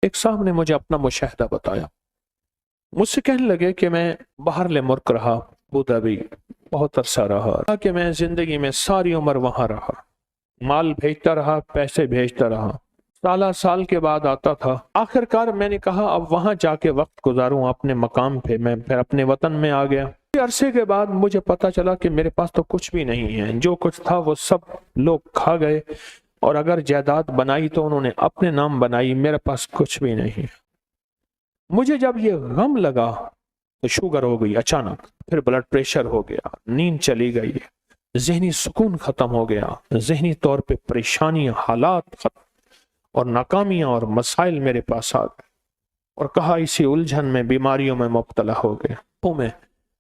एक साहब ने मुझे अपना मुशाहिदा बताया। मुझसे कहने लगे कि मैं बाहर मुल्क रहा, अबू धाबी बहुत अरसा रहा कि मैं जिंदगी में सारी उम्र वहां रहा, माल भेजता रहा, पैसे भेजता रहा, साल के बाद आता था। आखिरकार मैंने कहा अब वहां जाके वक्त गुजारूं अपने मकाम पे। मैं फिर अपने वतन में आ गया। अरसे के बाद मुझे पता चला कि मेरे पास तो कुछ भी नहीं है, जो कुछ था वो सब लोग खा गए, और अगर जायदाद बनाई तो उन्होंने अपने नाम बनाई, मेरे पास कुछ भी नहीं। मुझे जब ये गम लगा तो शुगर हो गई अचानक, फिर ब्लड प्रेशर हो गया, नींद चली गई, जहनी सुकून खत्म हो गया, जहनी तौर पे परेशानियां, हालात खत्म, और नाकामियां और मसाइल मेरे पास आ गए, और कहा इसी उलझन में, बीमारियों में मुब्तला हो गए। में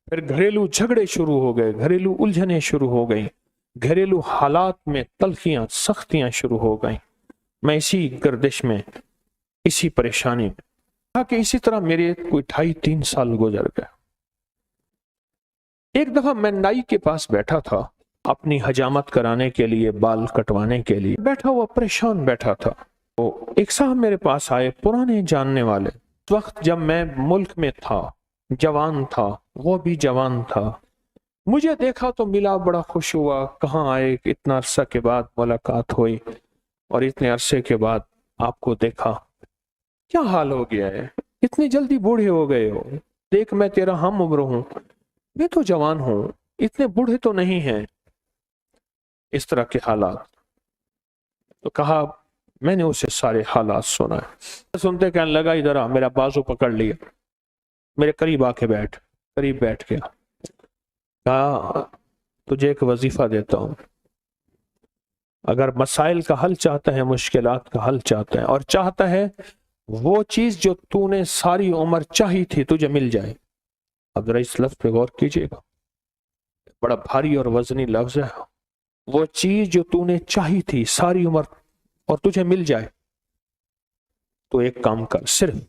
फिर घरेलू झगड़े शुरू हो गए, घरेलू उलझनें शुरू हो गई, घरेलू हालात में तलखियां, सख्तियां शुरू हो गई। मैं इसी गर्दिश में, इसी परेशानी में, कहा कि इसी तरह मेरे कोई 2.5-3 साल गुजर गए। एक दफा मैं नाई के पास बैठा था, अपनी हजामत कराने के लिए, बाल कटवाने के लिए बैठा हुआ, परेशान बैठा था। तो एक साहब मेरे पास आए, पुराने जानने वाले। उस वक्त जब मैं मुल्क में था, जवान था, वो भी जवान था। मुझे देखा तो मिला, बड़ा खुश हुआ। कहाँ आए, इतना अरसा के बाद मुलाकात हुई, और इतने अरसे के बाद आपको देखा, क्या हाल हो गया है, इतनी जल्दी बूढ़े हो गए हो। देख मैं तेरा हम उम्र हूं, मैं तो जवान हूं, इतने बूढ़े तो नहीं हैं। इस तरह के हालात। तो कहा, मैंने उसे सारे हालात सुना। सुनते कहने लगा, इधर आ, मेरा बाजू पकड़ लिया, मेरे करीब आके बैठ। करीब बैठ गया। कहा, तुझे एक वजीफा देता हूं, अगर मसाइल का हल चाहता है, मुश्किलात का हल चाहता है, और चाहता है वो चीज जो तूने सारी उम्र चाही थी तुझे मिल जाए। अब जरा इस लफ्ज पे गौर कीजिएगा, बड़ा भारी और वजनी लफ्ज है। वो चीज जो तूने चाही थी सारी उम्र और तुझे मिल जाए, तो एक काम कर, सिर्फ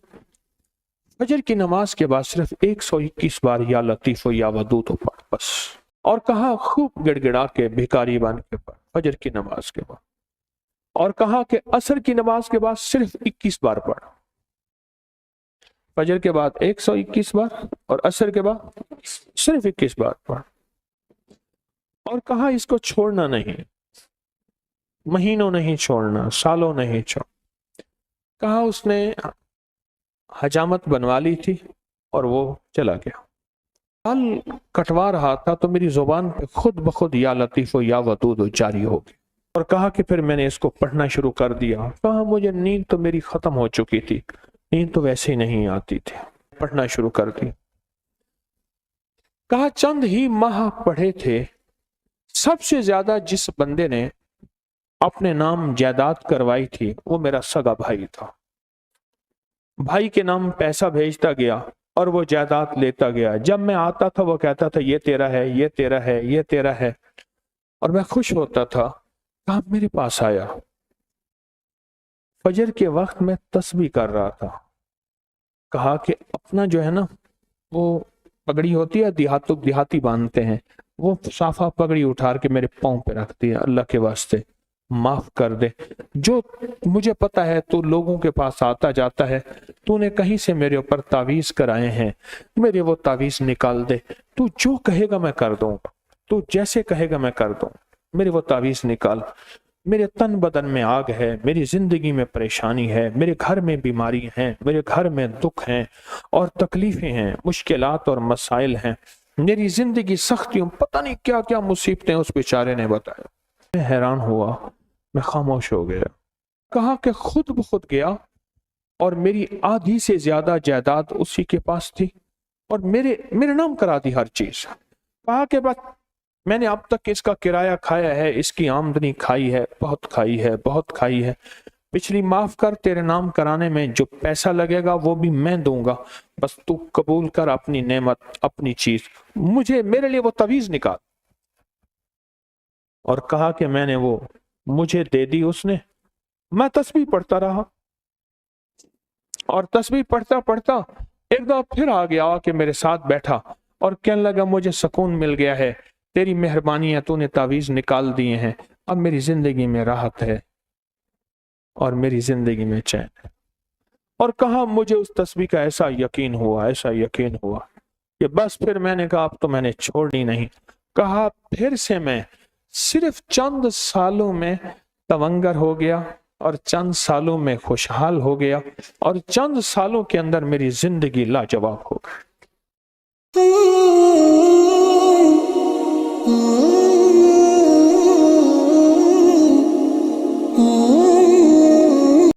फजर की नमाज के बाद सिर्फ 121 बार या लतीफ या वदूद तो पढ़ बस। और कहा, खूब गिड़गिड़ा के, भिखारी बन के पढ़ फजर की नमाज के बाद। और कहा कि असर की नमाज के बाद सिर्फ 21 बार पढ़। फजर के बाद 121 बार, और असर के बाद सिर्फ 21 बार पढ़। और कहा, इसको छोड़ना नहीं, महीनों नहीं छोड़ना, सालों नहीं छोड़। कहा, उसने हजामत बनवा ली थी और वो चला गया। बाल कटवा रहा था तो मेरी जुबान पे खुद ब खुद या लतीफ या वदूद जारी हो गई। और कहा कि फिर मैंने इसको पढ़ना शुरू कर दिया। कहा, मुझे नींद तो मेरी खत्म हो चुकी थी, नींद तो वैसे ही नहीं आती थी, पढ़ना शुरू कर दी। कहा, चंद ही माह पढ़े थे, सबसे ज्यादा जिस बंदे ने अपने नाम जायदाद करवाई थी वो मेरा सगा भाई था। भाई के नाम पैसा भेजता गया और वो जायदाद लेता गया। जब मैं आता था वो कहता था, ये तेरा है, ये तेरा है, ये तेरा है, और मैं खुश होता था। कहा, मेरे पास आया, फजर के वक्त मैं तस्बीह कर रहा था। कहा कि अपना जो है ना, वो पगड़ी होती है, देहाती बांधते हैं, वो साफा पगड़ी उठार के मेरे पाँव पे रख दिया। अल्लाह के वास्ते माफ कर दे, जो मुझे पता है तू लोगों के पास आता जाता है, तूने कहीं से मेरे ऊपर तावीज कराए हैं, मेरे वो तावीज निकाल दे। तू जो कहेगा मैं कर दूंगा, तू जैसे कहेगा मैं कर दूं, मेरे वो तावीज निकाल। मेरे तन बदन में आग है, मेरी जिंदगी में परेशानी है, मेरे घर में बीमारी है, मेरे घर में दुख हैं और तकलीफें हैं, मुश्किलात और मसाइल हैं, मेरी जिंदगी सख्तियों, पता नहीं क्या क्या मुसीबतें उस बेचारे ने बताया। मैं हैरान हुआ, मैं खामोश हो गया। कहा कि खुद ब खुद गया और मेरी आधी से ज्यादा जायदाद उसी के पास थी, और मेरे नाम करा दी हर चीज। कहा कि बस मैंने अब तक इसका किराया खाया है, इसकी आमदनी खाई है, बहुत खाई है, बहुत खाई है। पिछली माफ कर, तेरे नाम कराने में जो पैसा लगेगा वो भी मैं दूंगा, बस तू कबूल कर अपनी नेमत, अपनी चीज, मुझे मेरे लिए वो तवीज निकाल। और कहा कि मैंने वो मुझे दे दी उसने। मैं तस्बीह पढ़ता रहा, और तस्बीह पढ़ता पढ़ता एक दफा फिर आ गया कि मेरे साथ बैठा और कहने लगा, मुझे सुकून मिल गया है, तेरी मेहरबानी है, तूने तावीज निकाल दिए हैं, अब मेरी जिंदगी में राहत है और मेरी जिंदगी में चैन है। اور کہا مجھے اس تسبیح کا ایسا یقین ہوا کہ بس پھر میں نے کہا اب تو میں نے چھوڑنی نہیں. کہا پھر سے میں صرف چند سالوں میں تونگر ہو گیا اور چند سالوں میں خوشحال ہو گیا اور چند سالوں کے اندر میری زندگی لاجواب ہو گئی.